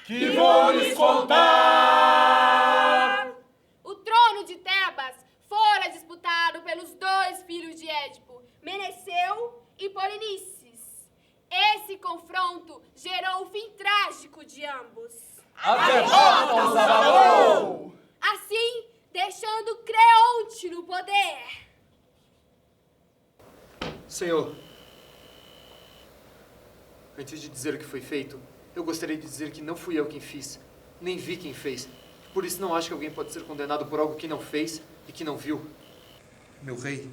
que vou lhes contar. O trono de Tebas fora disputado pelos dois filhos de Édipo, Meneceu e Polinices. Esse confronto gerou o fim trágico de ambos. A derrota os abalou. Assim, deixando Creonte no poder. Senhor, antes de dizer o que foi feito, eu gostaria de dizer que não fui eu quem fiz, nem vi quem fez. Por isso não acho que alguém pode ser condenado por algo que não fez e que não viu. Meu rei,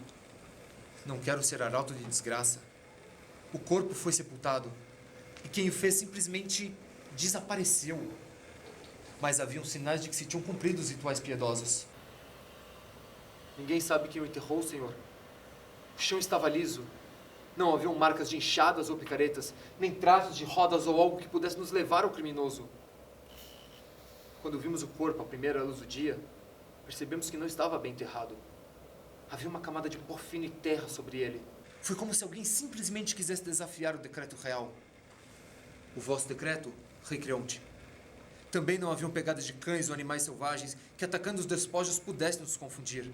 não quero ser arauto de desgraça. O corpo foi sepultado e quem o fez simplesmente desapareceu. Mas haviam sinais de que se tinham cumprido os rituais piedosos. Ninguém sabe quem o enterrou, senhor. O chão estava liso. Não haviam marcas de enxadas ou picaretas, nem traços de rodas ou algo que pudesse nos levar ao criminoso. Quando vimos o corpo à primeira luz do dia, percebemos que não estava bem enterrado. Havia uma camada de pó fino e terra sobre ele. Foi como se alguém simplesmente quisesse desafiar o decreto real. O vosso decreto, Rei Creonte. Também não haviam pegadas de cães ou animais selvagens que, atacando os despojos, pudessem nos confundir.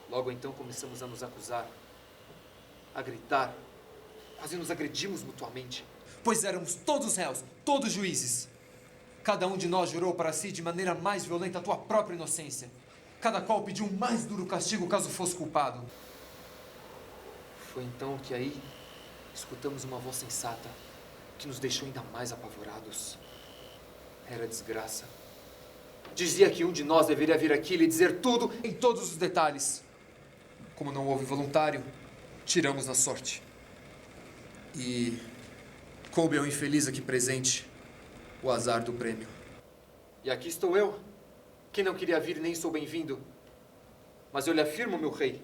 Logo então começamos a nos acusar, a gritar, quase nos agredimos mutuamente. Pois éramos todos réus, todos juízes. Cada um de nós jurou para si de maneira mais violenta a tua própria inocência. Cada qual pediu um mais duro castigo caso fosse culpado. Foi então que aí escutamos uma voz sensata que nos deixou ainda mais apavorados. Era desgraça. Dizia que um de nós deveria vir aqui e lhe dizer tudo em todos os detalhes. Como não houve voluntário, tiramos na sorte. E coube ao infeliz aqui presente o azar do prêmio. E aqui estou eu, que não queria vir nem sou bem-vindo. Mas eu lhe afirmo, meu rei,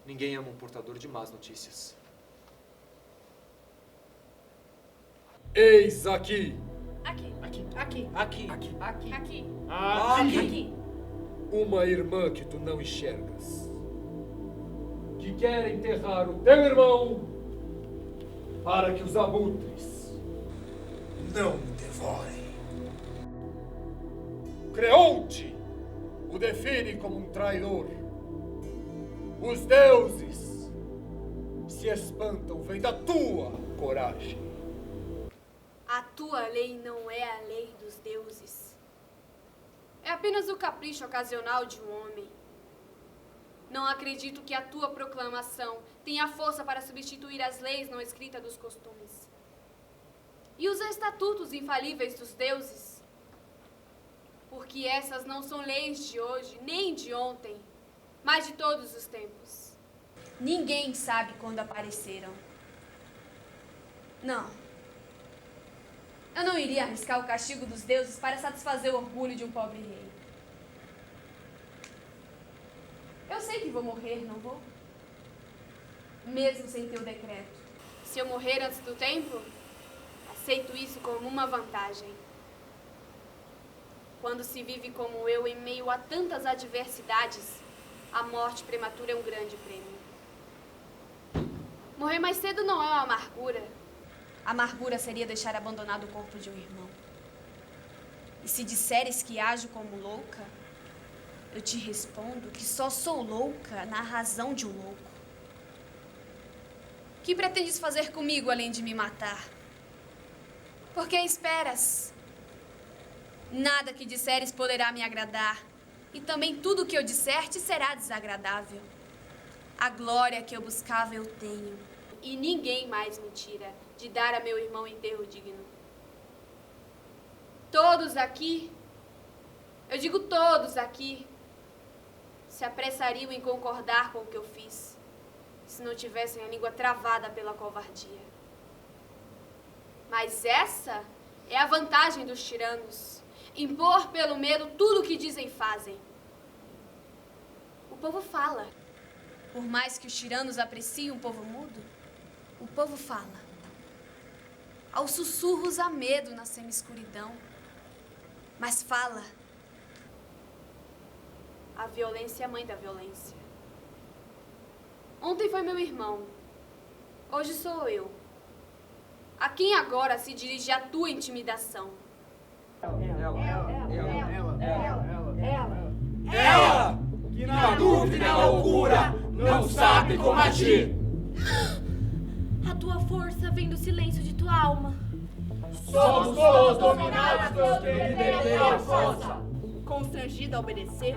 ninguém ama um portador de más notícias. Eis aqui. Aqui, Aqui. aqui, Aqui. Aqui. Aqui. aqui, Aqui. aqui. Uma irmã que tu não enxergas, que quer enterrar o teu irmão para que os abutres não o devorem. Creonte o define como um traidor. Os deuses se espantam vendo a tua coragem. A tua lei não é a lei dos deuses. É apenas o capricho ocasional de um homem. Não acredito que a tua proclamação tenha força para substituir as leis não escritas dos costumes. E os estatutos infalíveis dos deuses. Porque essas não são leis de hoje, nem de ontem, mas de todos os tempos. Ninguém sabe quando apareceram. Não. Eu não iria arriscar o castigo dos deuses para satisfazer o orgulho de um pobre rei. Eu sei que vou morrer, não vou? Mesmo sem teu decreto. Se eu morrer antes do tempo, aceito isso como uma vantagem. Quando se vive como eu em meio a tantas adversidades, a morte prematura é um grande prêmio. Morrer mais cedo não é uma amargura. Amargura seria deixar abandonado o corpo de um irmão. E se disseres que ajo como louca, eu te respondo que só sou louca na razão de um louco. Que pretendes fazer comigo além de me matar? Por que esperas? Nada que disseres poderá me agradar, e também tudo que eu disser te será desagradável. A glória que eu buscava eu tenho, E ninguém mais me tira de dar a meu irmão enterro digno. Todos aqui, eu digo todos aqui, se apressariam em concordar com o que eu fiz, se não tivessem a língua travada pela covardia. Mas essa é a vantagem dos tiranos, impor pelo medo tudo o que dizem e fazem. O povo fala. Por mais que os tiranos apreciem um povo mudo, o povo fala. Aos sussurros há medo na semi-escuridão, mas fala. A violência é a mãe da violência. Ontem foi meu irmão. Hoje sou eu. A quem agora se dirige a tua intimidação? Ela, que na dúvida e na loucura não sabe como agir. A tua força vem do silêncio de tua alma. Somos todos dominados pelos que perderam a força. Constrangida a obedecer,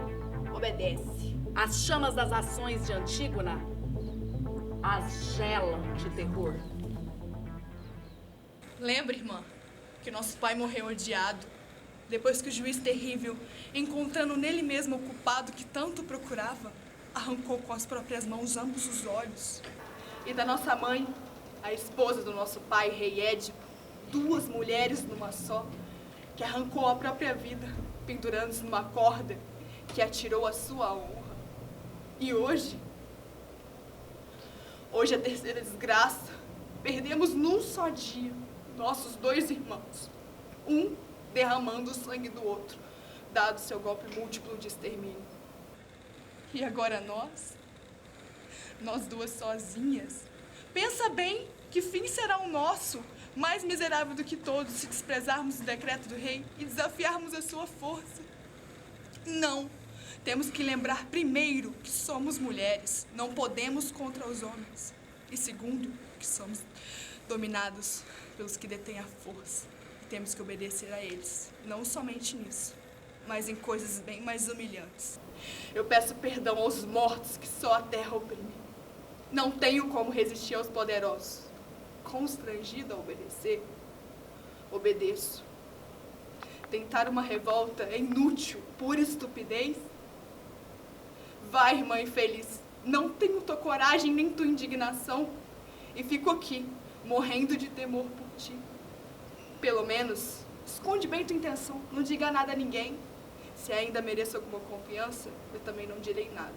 obedece. As chamas das ações de Antígona as gelam de terror. Lembra, irmã, que nosso pai morreu odiado, depois que o juiz terrível, encontrando nele mesmo o culpado que tanto procurava, arrancou com as próprias mãos ambos os olhos. E da nossa mãe, a esposa do nosso pai, rei Édipo, 2 mulheres numa só, que arrancou a própria vida, pendurando-se numa corda que atirou a sua honra. E hoje a terceira desgraça, perdemos num só dia nossos 2 irmãos, um derramando o sangue do outro, dado seu golpe múltiplo de extermínio. E agora nós 2 sozinhas. Pensa bem que fim será o nosso, mais miserável do que todos, se desprezarmos o decreto do rei e desafiarmos a sua força. Não, temos que lembrar primeiro que somos mulheres, não podemos contra os homens. E segundo, que somos dominados pelos que detêm a força. E temos que obedecer a eles, não somente nisso, mas em coisas bem mais humilhantes. Eu peço perdão aos mortos que só a terra oprime. Não tenho como resistir aos poderosos. Constrangida a obedecer, obedeço. Tentar uma revolta é inútil, pura estupidez. Vai, irmã infeliz, não tenho tua coragem nem tua indignação e fico aqui, morrendo de temor por ti. Pelo menos, esconde bem tua intenção, não diga nada a ninguém. Se ainda mereço alguma confiança, eu também não direi nada.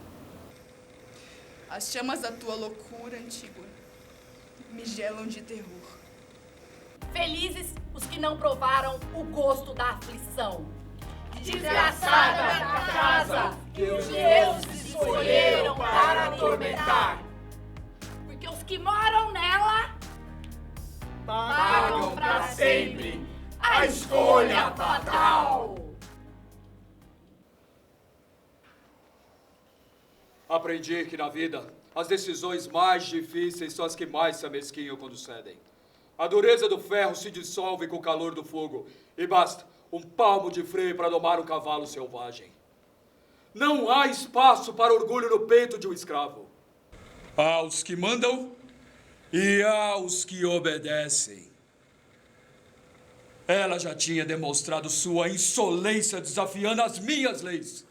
As chamas da tua loucura, Antígona, me gelam de terror. Felizes os que não provaram o gosto da aflição. Desgraçada a casa que os deuses escolheram para atormentar. Porque os que moram nela Pagam para sempre a escolha fatal. Aprendi que na vida, as decisões mais difíceis são as que mais se amesquinham quando cedem. A dureza do ferro se dissolve com o calor do fogo e basta um palmo de freio para domar um cavalo selvagem. Não há espaço para orgulho no peito de um escravo. Há os que mandam e há os que obedecem. Ela já tinha demonstrado sua insolência desafiando as minhas leis.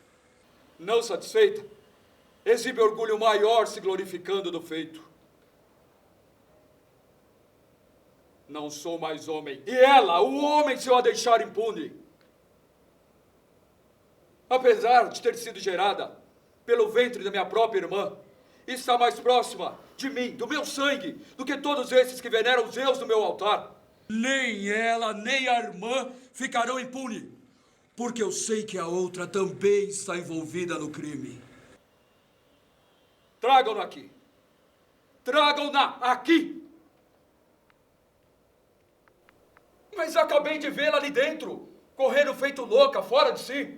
Não satisfeita, exibe orgulho maior se glorificando do feito. Não sou mais homem. E ela, o homem, se eu a deixar impune. Apesar de ter sido gerada pelo ventre da minha própria irmã, está mais próxima de mim, do meu sangue, do que todos esses que veneram os Zeus no meu altar. Nem ela, nem a irmã ficarão impunes, porque eu sei que a outra também está envolvida no crime. Tragam-na aqui. Tragam-na aqui. Mas acabei de vê-la ali dentro, correndo feito louca, fora de si.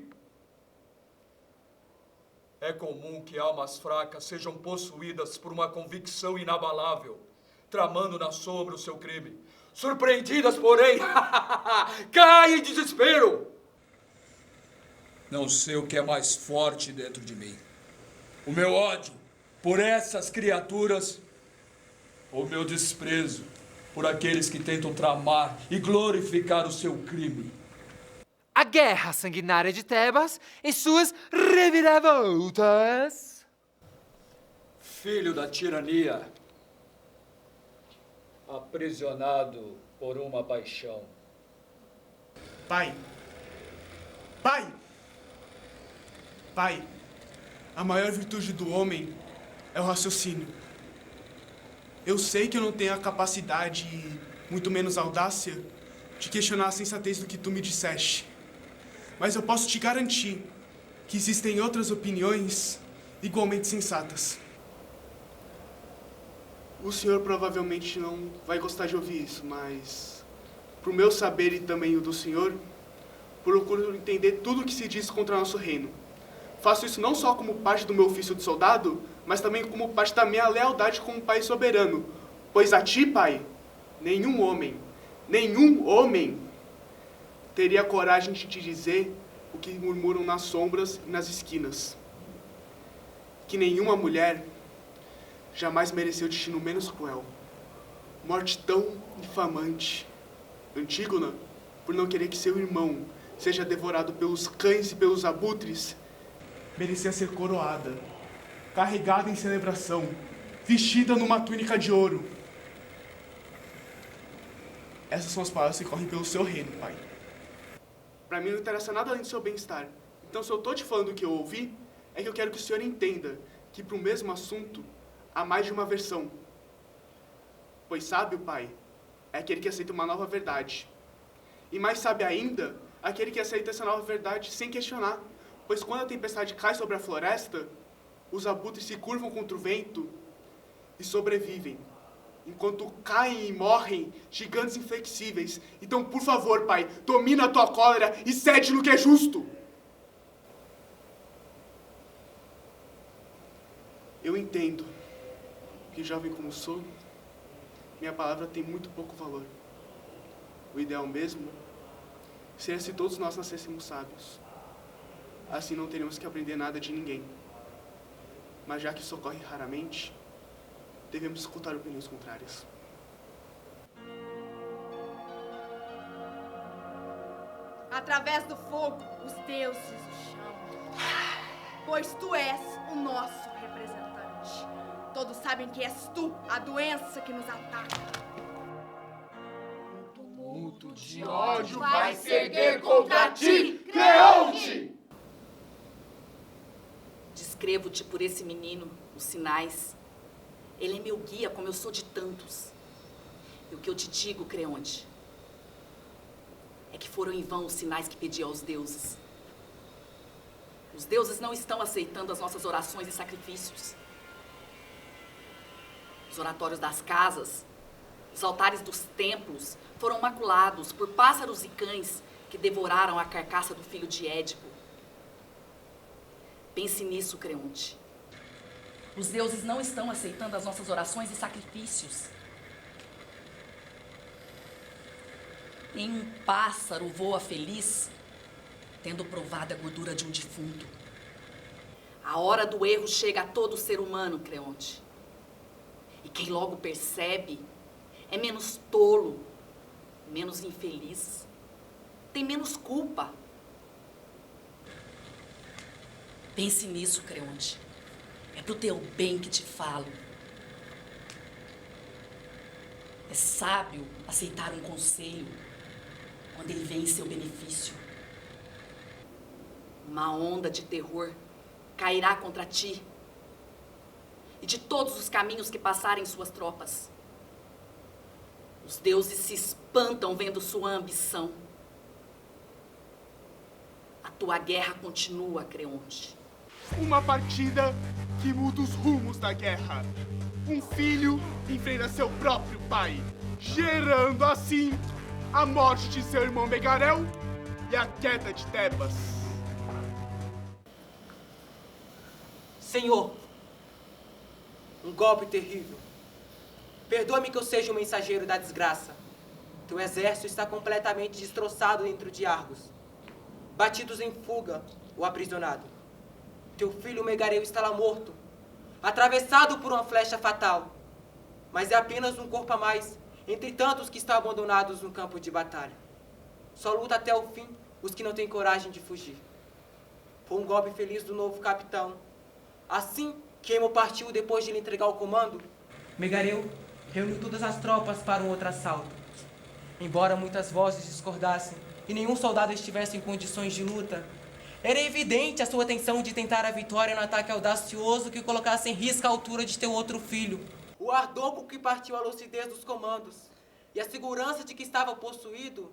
É comum que almas fracas sejam possuídas por uma convicção inabalável, tramando na sombra o seu crime. Surpreendidas, porém, caem em desespero. Não sei o que é mais forte dentro de mim. O meu ódio por essas criaturas ou o meu desprezo por aqueles que tentam tramar e glorificar o seu crime. A guerra sanguinária de Tebas e suas reviravoltas. Filho da tirania, aprisionado por uma paixão. Pai! Pai! Pai, a maior virtude do homem é o raciocínio. Eu sei que eu não tenho a capacidade, e muito menos a audácia, de questionar a sensatez do que tu me disseste. Mas eu posso te garantir que existem outras opiniões igualmente sensatas. O senhor provavelmente não vai gostar de ouvir isso, mas, pro meu saber e também o do senhor, procuro entender tudo o que se diz contra nosso reino. Faço isso não só como parte do meu ofício de soldado, mas também como parte da minha lealdade como pai soberano. Pois a ti, pai, nenhum homem teria coragem de te dizer o que murmuram nas sombras e nas esquinas. Que nenhuma mulher jamais mereceu destino menos cruel. Morte tão infamante. Antígona, por não querer que seu irmão seja devorado pelos cães e pelos abutres, merecia ser coroada, carregada em celebração, vestida numa túnica de ouro. Essas são as palavras que correm pelo seu reino, pai. Para mim não interessa nada além do seu bem-estar. Então, se eu estou te falando o que eu ouvi, é que eu quero que o senhor entenda que para o mesmo assunto há mais de uma versão. Pois sábio, pai, é aquele que aceita uma nova verdade. E mais sábio ainda, aquele que aceita essa nova verdade sem questionar. Pois quando a tempestade cai sobre a floresta, os abutres se curvam contra o vento e sobrevivem, enquanto caem e morrem gigantes inflexíveis. Então, por favor, pai, domina a tua cólera e cede no que é justo. Eu entendo que, jovem como sou, minha palavra tem muito pouco valor. O ideal mesmo seria se todos nós nascêssemos sábios. Assim não teríamos que aprender nada de ninguém. Mas já que isso ocorre raramente, devemos escutar opiniões contrárias. Através do fogo, os deuses o chamam, pois tu és o nosso representante. Todos sabem que és tu a doença que nos ataca. Um tumulto de ódio vai se erguer contra ti, Creonte! Descrevo-te por esse menino, os sinais. Ele é meu guia, como eu sou de tantos. E o que eu te digo, Creonte, é que foram em vão os sinais que pedi aos deuses. Os deuses não estão aceitando as nossas orações e sacrifícios. Os oratórios das casas, os altares dos templos foram maculados por pássaros e cães que devoraram a carcaça do filho de Édipo. Pense nisso, Creonte. Os deuses não estão aceitando as nossas orações e sacrifícios. Nenhum pássaro voa feliz, tendo provado a gordura de um defunto. A hora do erro chega a todo ser humano, Creonte. E quem logo percebe é menos tolo, menos infeliz, tem menos culpa. Pense nisso, Creonte. É pro teu bem que te falo. É sábio aceitar um conselho quando ele vem em seu benefício. Uma onda de terror cairá contra ti e de todos os caminhos que passarem suas tropas. Os deuses se espantam vendo sua ambição. A tua guerra continua, Creonte. Uma partida que muda os rumos da guerra. Um filho enfrenta seu próprio pai, gerando assim a morte de seu irmão Megareu e a queda de Tebas. Senhor, um golpe terrível. Perdoa-me que eu seja o mensageiro da desgraça. Teu exército está completamente destroçado dentro de Argos, batidos em fuga ou aprisionado. Teu filho Megareu está lá morto, atravessado por uma flecha fatal. Mas é apenas um corpo a mais, entre tantos que estão abandonados no campo de batalha. Só luta até o fim os que não têm coragem de fugir. Foi um golpe feliz do novo capitão. Assim que Emo partiu depois de lhe entregar o comando, Megareu reuniu todas as tropas para um outro assalto. Embora muitas vozes discordassem e nenhum soldado estivesse em condições de luta, era evidente a sua intenção de tentar a vitória no ataque audacioso que colocasse em risco a altura de teu outro filho. O ardor com que partiu a lucidez dos comandos e a segurança de que estava possuído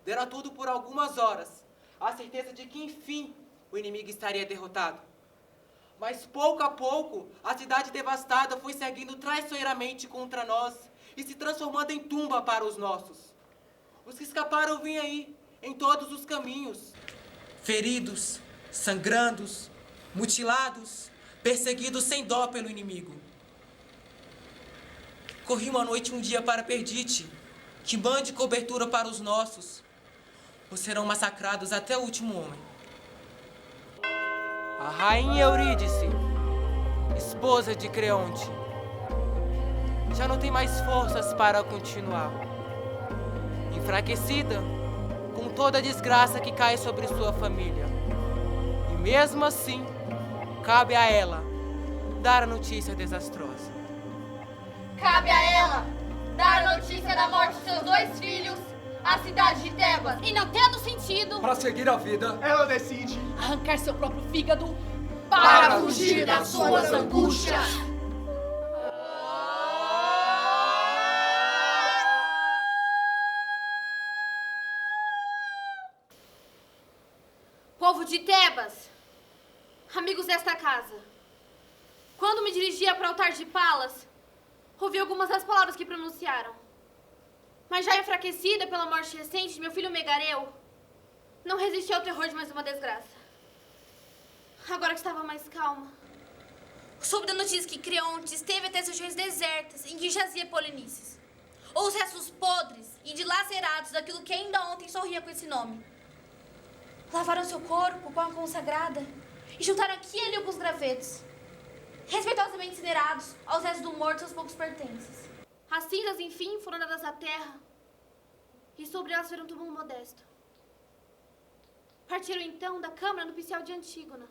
deram a tudo por algumas horas a certeza de que, enfim, o inimigo estaria derrotado. Mas pouco a pouco, a cidade devastada foi seguindo traiçoeiramente contra nós e se transformando em tumba para os nossos. Os que escaparam vêm aí, em todos os caminhos. Feridos, sangrandos, mutilados, perseguidos sem dó pelo inimigo. Corri uma noite e um dia para Perdite, que mande cobertura para os nossos, ou serão massacrados até o último homem. A rainha Eurídice, esposa de Creonte, já não tem mais forças para continuar. Enfraquecida, com toda a desgraça que cai sobre sua família. E mesmo assim, cabe a ela dar a notícia desastrosa. Cabe a ela dar a notícia da morte de seus 2 filhos à cidade de Tebas. E não tendo sentido Para seguir a vida, Ela decide Arrancar seu próprio fígado para fugir das suas angústias. Povo de Tebas, amigos desta casa, quando me dirigia para o altar de Palas, ouvi algumas das palavras que pronunciaram. Mas já enfraquecida pela morte recente de meu filho Megareu, não resisti ao terror de mais uma desgraça. Agora que estava mais calma, soube da notícia que Creonte esteve até as regiões desertas em que jazia Polinices, ou os restos podres e dilacerados daquilo que ainda ontem sorria com esse nome. Lavaram seu corpo com a consagrada e juntaram aqui e ali alguns gravetos, respeitosamente incinerados aos restos do morto e seus poucos pertences. As cinzas, enfim, foram dadas à terra e sobre elas foi um túmulo modesto. Partiram então da câmara nupcial de Antígona,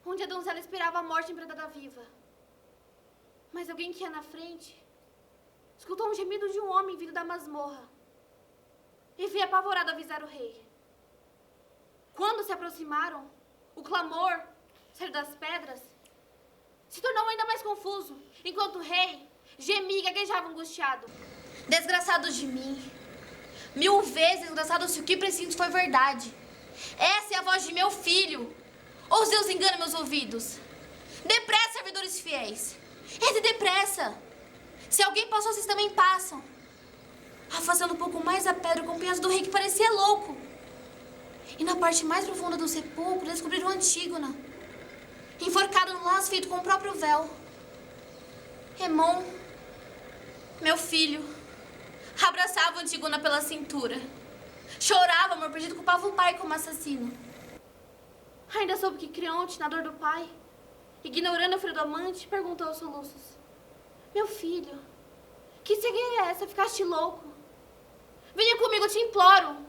onde a donzela esperava a morte empregada viva. Mas alguém que ia na frente escutou um gemido de um homem vindo da masmorra e veio apavorado avisar o rei. Quando se aproximaram, o clamor, saindo das pedras, se tornou ainda mais confuso, enquanto o rei gemia e gaguejava angustiado. Desgraçado de mim, 1000 vezes desgraçado se o que preciso foi verdade. Essa é a voz de meu filho. Ou Deus engana meus ouvidos. Depressa, servidores fiéis. Entre depressa. Se alguém passou, vocês também passam. Afastando um pouco mais a pedra com o penhasco do rei que parecia louco. E na parte mais profunda do sepulcro descobriram Antígona, enforcada no laço feito com o próprio véu. Hemon, meu filho, abraçava Antígona pela cintura. Chorava, amor perdido, culpava o pai como assassino. Ainda soube que Creonte, na dor do pai, ignorando o filho do amante, perguntou aos soluços: meu filho, que cegueira é essa? Ficaste louco? Venha comigo, eu te imploro.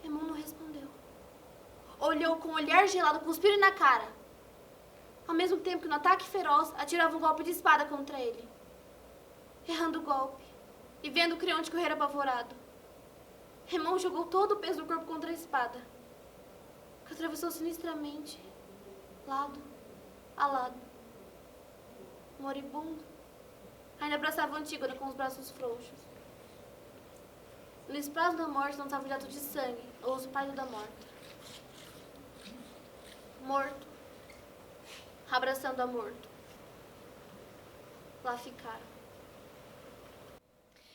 Hemon não respondeu. Olhou com um olhar gelado, cuspindo na cara, ao mesmo tempo que no ataque feroz atirava um golpe de espada contra ele. Errando o golpe e vendo Creonte correr apavorado, Hemon jogou todo o peso do corpo contra a espada, que atravessou sinistramente, lado a lado. Moribundo, ainda abraçava Antígona com os braços frouxos. No espasmo da morte lançava um jato de sangue, o rosto pálido da morta. Morto, abraçando a morto. Lá ficaram.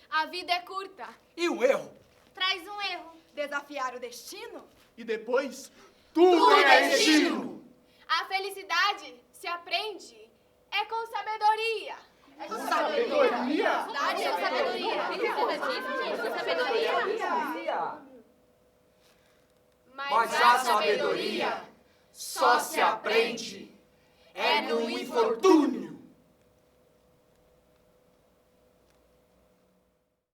A vida é curta. E um erro? Traz um erro. Desafiar o destino? e depois Tudo é destino. A felicidade se aprende com sabedoria. É com sabedoria? É com sabedoria. Com sabedoria. Mas a sabedoria só se aprende no infortúnio.